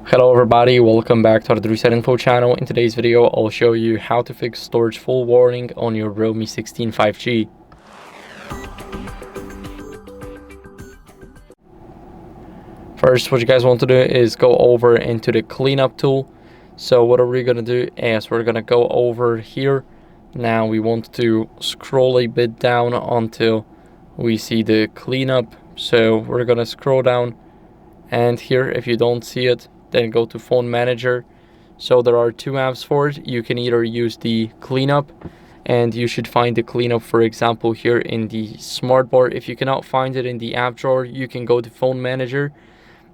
Hello everybody, welcome back to the HardReset.Info channel. In today's video, I'll show you how to fix storage full warning on your Realme 16 5G. First, what you guys want to do is go over into the cleanup tool. So what are we going to do is we're going to go over here. Now we want to scroll a bit down until we see the cleanup. So we're going to scroll down, and here, if you don't see it, then go to phone manager. So there are two apps for it. You can either use the cleanup, and you should find the cleanup, for example, here in the smart bar. If you cannot find it in the app drawer, you can go to phone manager.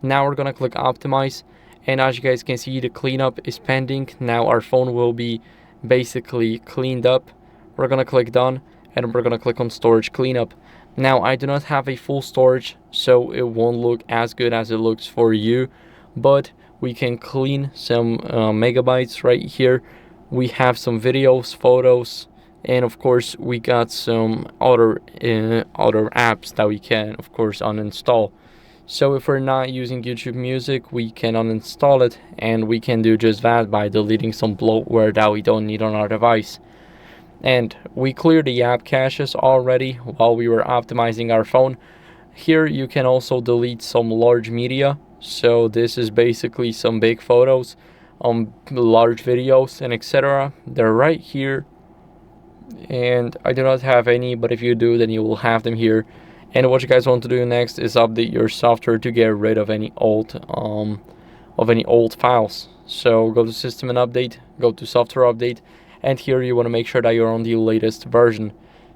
Now we're gonna click optimize, and as you guys can see, the cleanup is pending. Now our phone will be basically cleaned up. We're gonna click done, and we're gonna click on storage cleanup. Now I do not have a full storage, so it won't look as good as it looks for you, but we can clean some megabytes right here. We have some videos, photos, and of course we got some other apps that we can of course uninstall. So if we're not using YouTube Music, we can uninstall it, and we can do just that by deleting some bloatware that we don't need on our device. And we cleared the app caches already while we were optimizing our phone. Here you can also delete some large media. So this is basically some big photos, large videos, and etc. They're right here, and I do not have any, but if you do, then you will have them here. And what you guys want to do next is update your software to get rid of any old files. So go to system and update, go to software update, and here you want to make sure that you're on the latest version.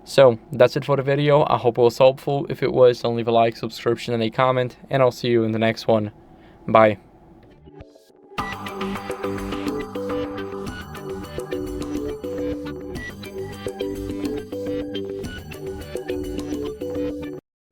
So that's it for the video. I hope it was helpful. If it was, then leave a like, subscription, and a comment, and I'll see you in the next one. Bye.